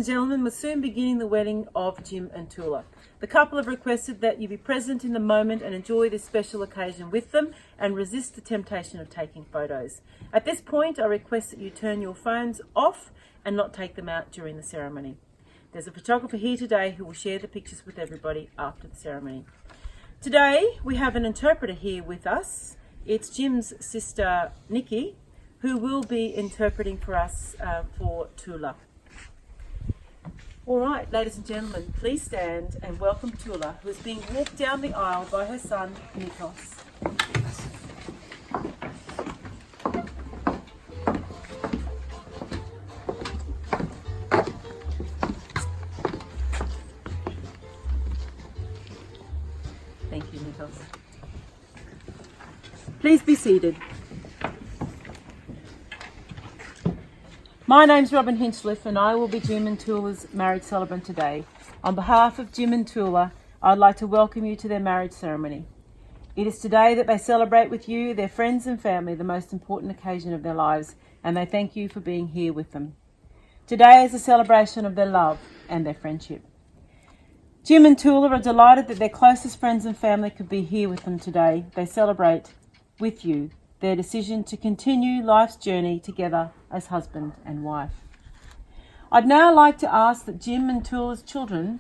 and gentlemen, we're soon beginning the wedding of Jim and Toula. The couple have requested that you be present in the moment and enjoy this special occasion with them and resist the temptation of taking photos. At this point, I request that you turn your phones off and not take them out during the ceremony. There's a photographer here today who will share the pictures with everybody after the ceremony. Today, we have an interpreter here with us. It's Jim's sister, Nikki, who will be interpreting for us for Toula. All right, ladies and gentlemen, please stand and welcome Toula, who is being walked down the aisle by her son, Nikos. Thank you, Nikos. Please be seated. My name's Robern Hinchliffe and I will be Jim and Toula's marriage celebrant today. On behalf of Jim and Toula, I'd like to welcome you to their marriage ceremony. It is today that they celebrate with you, their friends and family, the most important occasion of their lives, and they thank you for being here with them. Today is a celebration of their love and their friendship. Jim and Toula are delighted that their closest friends and family could be here with them today. They celebrate with you their decision to continue life's journey together as husband and wife. I'd now like to ask that Jim and Toula's children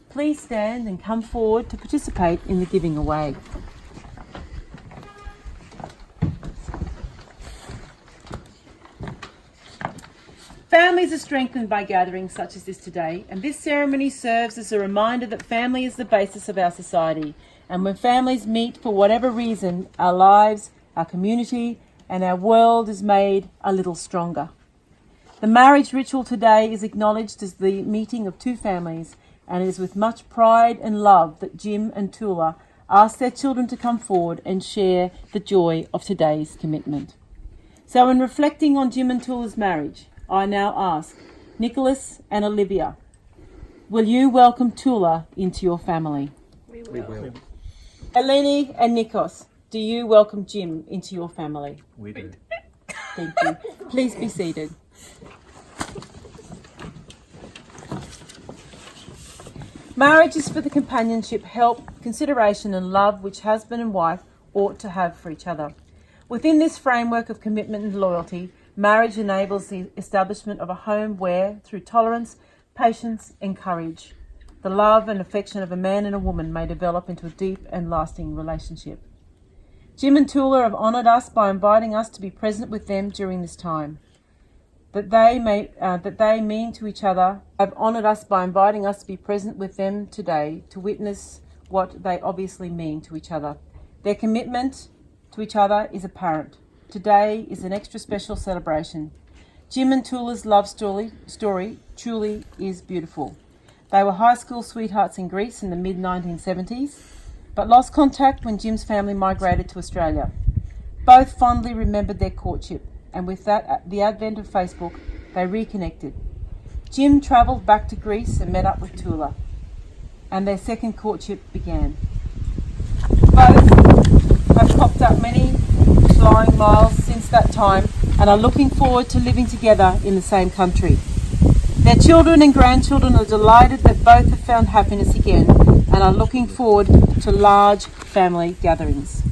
please stand and come forward to participate in the giving away. Families are strengthened by gatherings such as this today, and this ceremony serves as a reminder that family is the basis of our society, and when families meet for whatever reason, our lives, our community and our world is made a little stronger. The marriage ritual today is acknowledged as the meeting of two families, and it is with much pride and love that Jim and Toula ask their children to come forward and share the joy of today's commitment. So in reflecting on Jim and Toula's marriage, I now ask Nicholas and Olivia, will you welcome Toula into your family? We will. Eleni and Nikos, do you welcome Jim into your family? We do. Thank you. Please be seated. Marriage is for the companionship, help, consideration and love which husband and wife ought to have for each other. Within this framework of commitment and loyalty, marriage enables the establishment of a home where, through tolerance, patience and courage, the love and affection of a man and a woman may develop into a deep and lasting relationship. Jim and Toula have honoured us by inviting us to be present with them during this time. That they mean to each other, have honoured us by inviting us to be present with them today to witness what they obviously mean to each other. Their commitment to each other is apparent. Today is an extra special celebration. Jim and Toula's love story truly is beautiful. They were high school sweethearts in Greece in the mid-1970s, but lost contact when Jim's family migrated to Australia. Both fondly remembered their courtship, and with that, the advent of Facebook, they reconnected. Jim travelled back to Greece and met up with Toula, and their second courtship began. Both have popped up many flying miles since that time and are looking forward to living together in the same country. Their children and grandchildren are delighted that both have found happiness again and are looking forward to large family gatherings.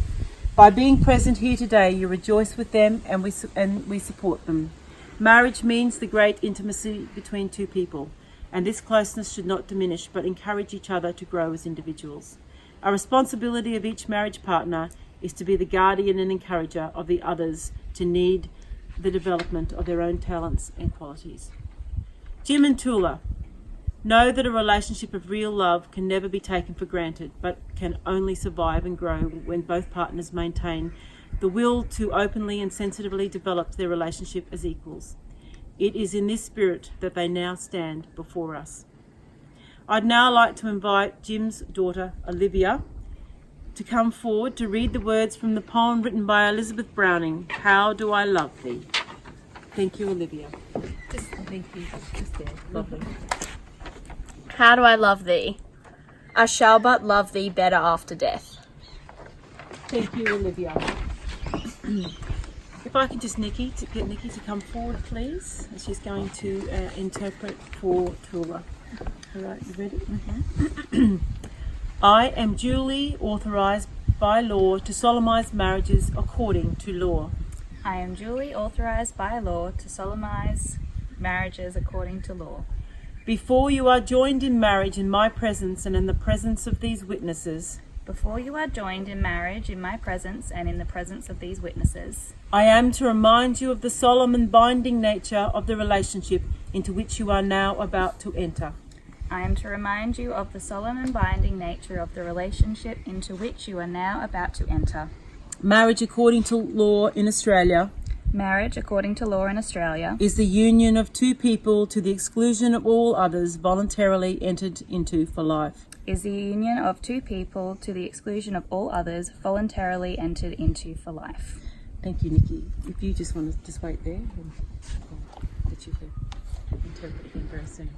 By being present here today, you rejoice with them and we support them. Marriage means the great intimacy between two people, and this closeness should not diminish but encourage each other to grow as individuals. A responsibility of each marriage partner is to be the guardian and encourager of the others to need the development of their own talents and qualities. Jim and Toula, know that a relationship of real love can never be taken for granted, but can only survive and grow when both partners maintain the will to openly and sensitively develop their relationship as equals. It is in this spirit that they now stand before us. I'd now like to invite Jim's daughter, Olivia, to come forward to read the words from the poem written by Elizabeth Browning, How Do I Love Thee? Thank you, Olivia. Thank you. Just there. Lovely. How do I love thee? I shall but love thee better after death. Thank you, Olivia. If I can just get Nikki to come forward, please. She's going to interpret for Toula. All right, you ready? Mm-hmm. I am duly authorised by law to solemnise marriages according to law. I am duly authorised by law to solemnise marriages according to law. Before you are joined in marriage in my presence and in the presence of these witnesses, Before you are joined in marriage in my presence and in the presence of these witnesses, I am to remind you of the solemn and binding nature of the relationship into which you are now about to enter. I am to remind you of the solemn and binding nature of the relationship into which you are now about to enter. Marriage according to law in Australia Marriage, according to law in Australia, is the union of two people to the exclusion of all others voluntarily entered into for life. is the union of two people to the exclusion of all others voluntarily entered into for life. Thank you, Nikki. If you just want to just wait there, and I'll get you to interpret again very soon.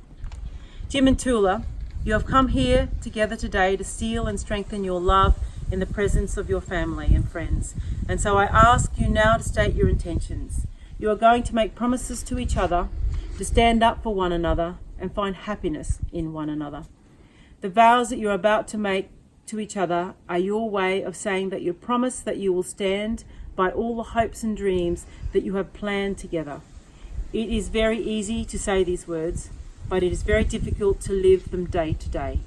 Jim and Toula, you have come here together today to seal and strengthen your love in the presence of your family and friends. And so I ask you now to state your intentions. You are going to make promises to each other, to stand up for one another and find happiness in one another. The vows that you're about to make to each other are your way of saying that you promise that you will stand by all the hopes and dreams that you have planned together. It is very easy to say these words, but it is very difficult to live them day to day.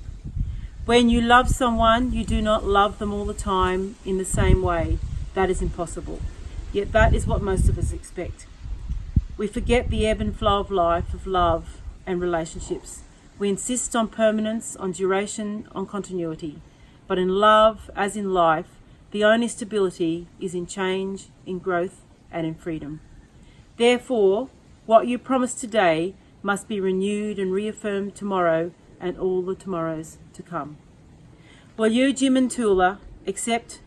When you love someone, you do not love them all the time in the same way. That is impossible. Yet that is what most of us expect. We forget the ebb and flow of life, of love and relationships. We insist on permanence, on duration, on continuity. But in love, as in life, the only stability is in change, in growth, and in freedom. Therefore, what you promise today must be renewed and reaffirmed tomorrow and all the tomorrows to come. Will you, Jim and Toula, accept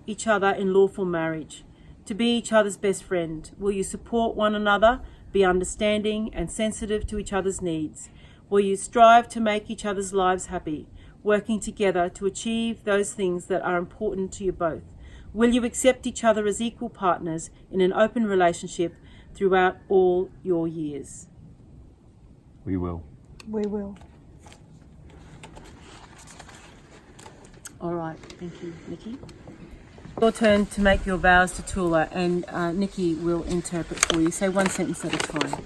each other in lawful marriage, to be each other's best friend? Will you support one another, be understanding and sensitive to each other's needs? Will you strive to make each other's lives happy, working together to achieve those things that are important to you both? Will you accept each other as equal partners in an open relationship throughout all your years? We will. We will. All right, thank you, Nikki. Your turn to make your vows to Toula, and Nikki will interpret for you. Say one sentence at a time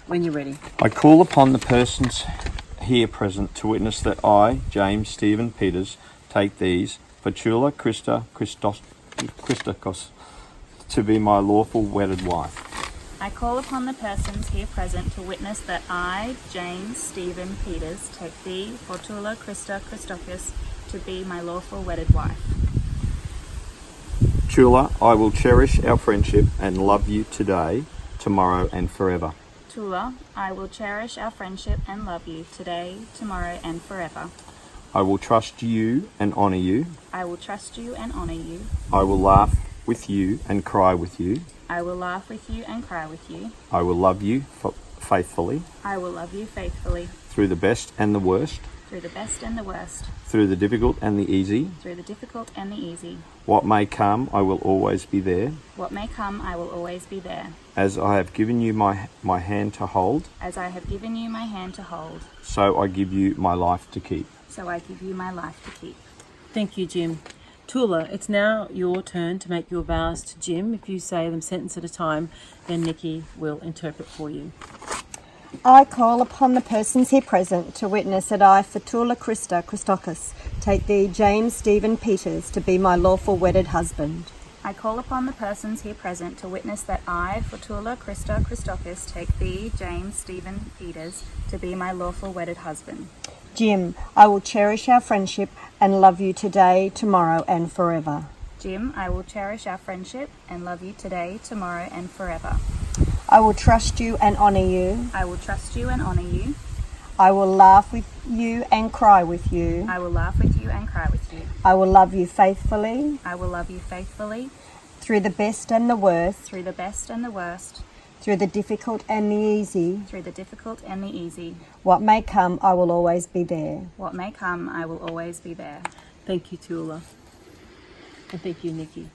when you're ready. I call upon the persons here present to witness that I, James Stephen Peters, take these for Toula Christokos to be my lawful wedded wife. I call upon the persons here present to witness that I, James Stephen Peters, take thee for Toula Christokos to be my lawful wedded wife. Toula, I will cherish our friendship and love you today, tomorrow and forever. Toula, I will cherish our friendship and love you today, tomorrow and forever. I will trust you and honour you. I will trust you and honour you. I will laugh with you and cry with you. I will laugh with you and cry with you. I will love you faithfully. I will love you faithfully. Through the best and the worst. Through the best and the worst. Through the difficult and the easy. Through the difficult and the easy. What may come, I will always be there. What may come, I will always be there. As I have given you my hand to hold. As I have given you my hand to hold. So I give you my life to keep. So I give you my life to keep. Thank you, Jim. Toula, it's now your turn to make your vows to Jim. If you say them sentence at a time, then Nikki will interpret for you. I call upon the persons here present to witness that I, for Toula Christokos, take thee, James Stephen Peters, to be my lawful wedded husband. I call upon the persons here present to witness that I, for Toula Christokos, take thee, James Stephen Peters, to be my lawful wedded husband. Jim, I will cherish our friendship and love you today, tomorrow and forever. Jim, I will cherish our friendship and love you today, tomorrow and forever. I will trust you and honour you. I will trust you and honour you. I will laugh with you and cry with you. I will laugh with you and cry with you. I will love you faithfully. I will love you faithfully. Through the best and the worst. Through the best and the worst. Through the difficult and the easy. Through the difficult and the easy. What may come, I will always be there. What may come, I will always be there. Thank you, Toula. And thank you, Nikki.